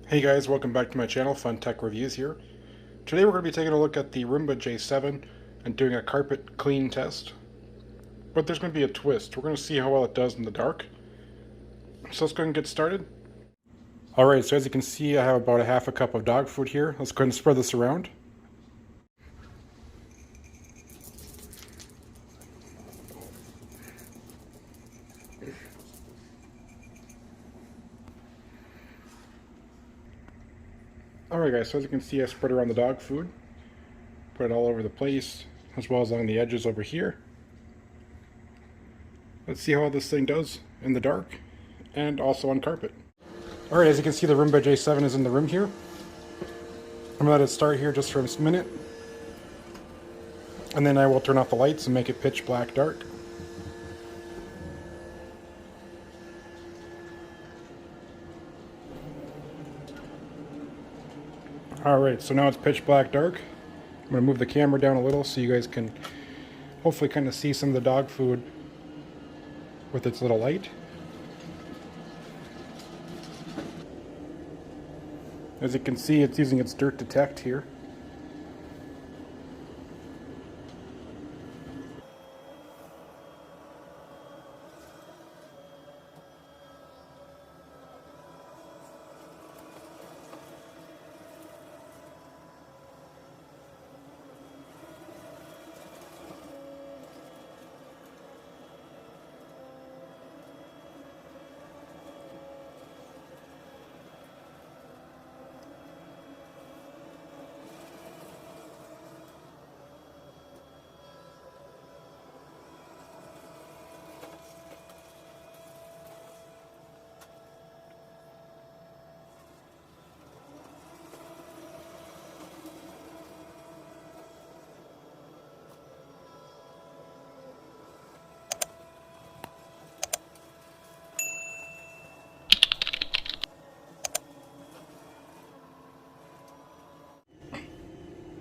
Hey guys, welcome back to my channel, Fun Tech Reviews here. Today we're going to be taking a look at the Roomba J7 and doing a carpet clean test. But there's going to be a twist. We're going to see how well it does in the dark. So let's go ahead and get started. Alright, so as you can see I have about a half a cup of dog food here. Let's go ahead and spread this around. Alright guys, so as you can see I spread around the dog food. Put it all over the place, as well as on the edges over here. Let's see how this thing does in the dark, and also on carpet. Alright, as you can see the Roomba J7 is in the room here. I'm going to let it start here just for a minute. And then I will turn off the lights and make it pitch black dark. Alright, so now it's pitch black dark. I'm going to move the camera down a little so you guys can hopefully kind of see some of the dog food with its little light. As you can see, it's using its dirt detect here.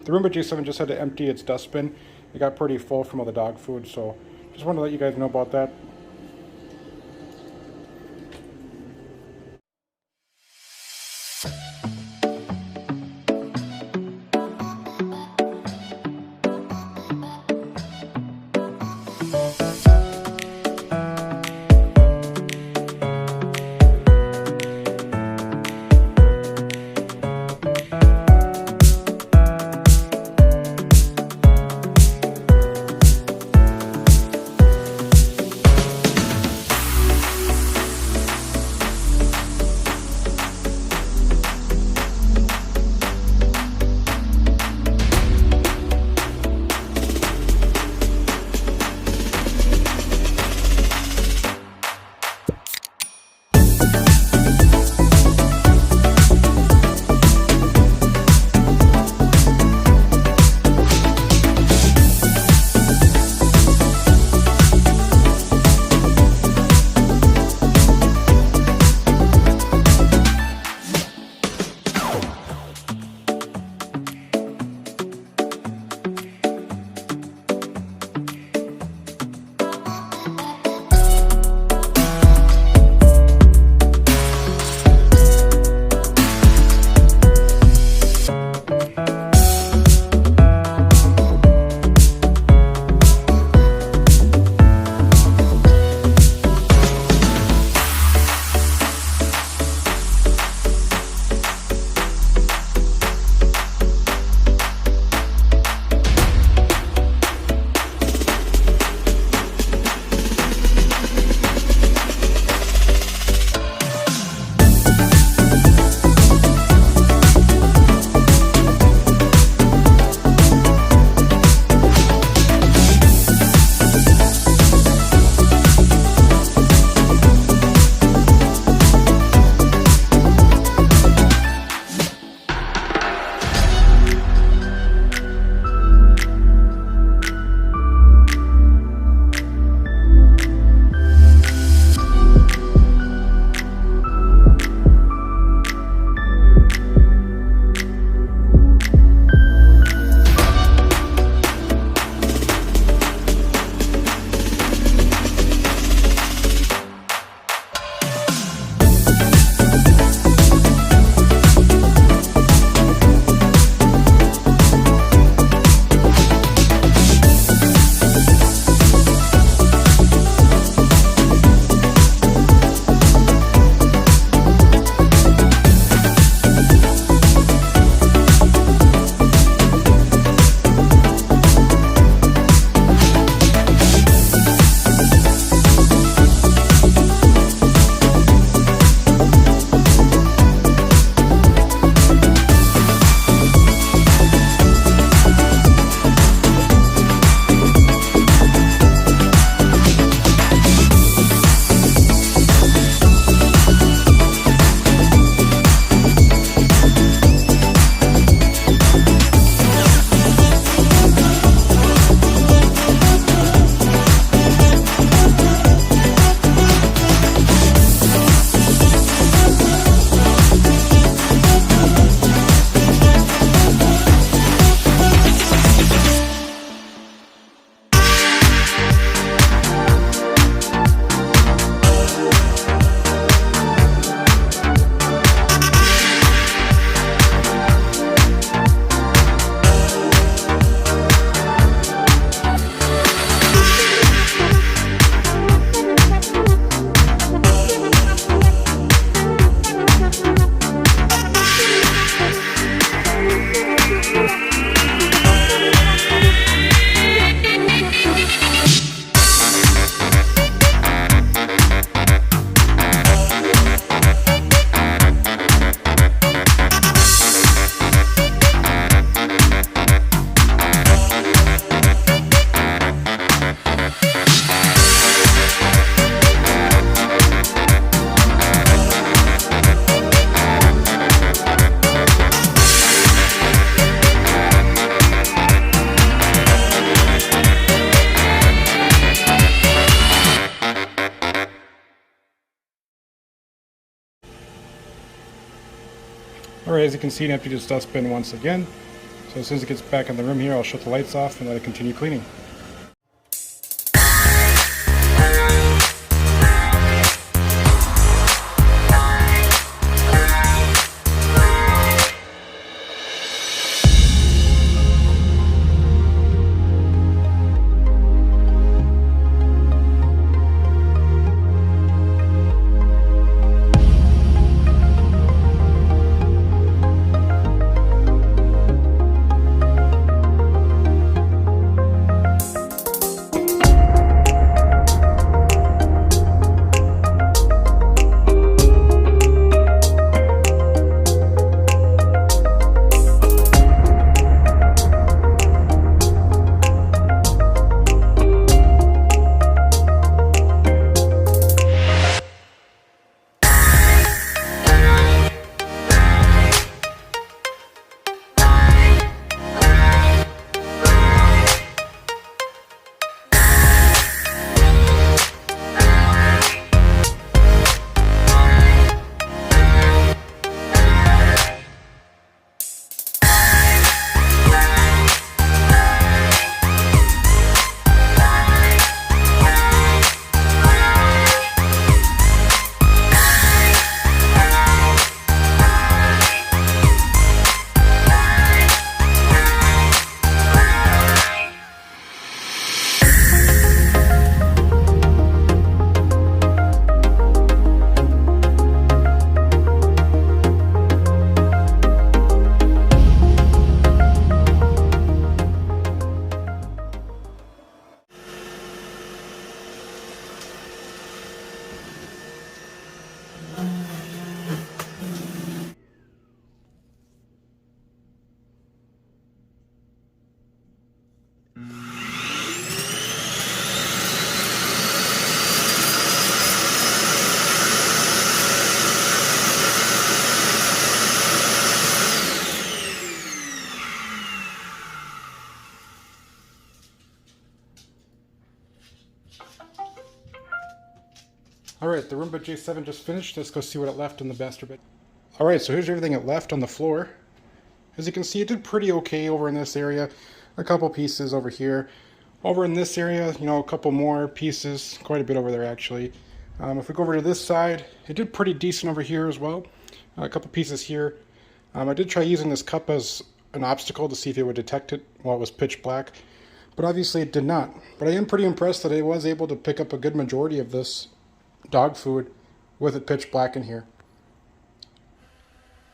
The Roomba J7 just had to empty its dustbin. It got pretty full from all the dog food, so just wanted to let you guys know about that. Alright, as you can see, it emptied its dustbin once again. So as soon as it gets back in the room here, I'll shut the lights off and let it continue cleaning. Alright, the Roomba J7 just finished. Let's go see what it left in the master bed. Alright, so here's everything it left on the floor. As you can see, it did pretty okay over in this area. A couple pieces over here. Over in this area, you know, a couple more pieces. Quite a bit over there, actually. If we go over to this side, it did pretty decent over here as well. A couple pieces here. I did try using this cup as an obstacle to see if it would detect it while it was pitch black. But obviously it did not. But I am pretty impressed that it was able to pick up a good majority of this dog food with it pitch black in here.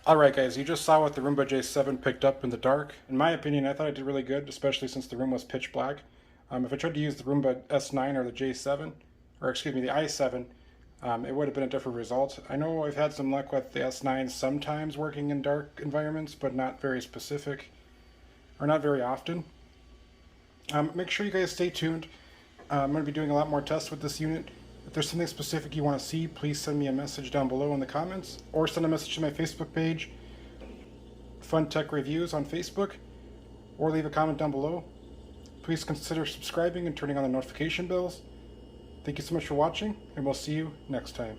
Alright guys, you just saw what the Roomba J7 picked up in the dark. In my opinion, I thought it did really good, especially since the room was pitch black. If I tried to use the Roomba S9 or the J7, or excuse me, the i7, it would have been a different result. I know I've had some luck with the S9 sometimes working in dark environments, but not very specific, or not very often. Make sure you guys stay tuned. I'm going to be doing a lot more tests with this unit. If there's something specific you want to see, please send me a message down below in the comments, or send a message to my Facebook page, Fun Tech Reviews on Facebook, or leave a comment down below. Please consider subscribing and turning on the notification bells. Thank you so much for watching, and we'll see you next time.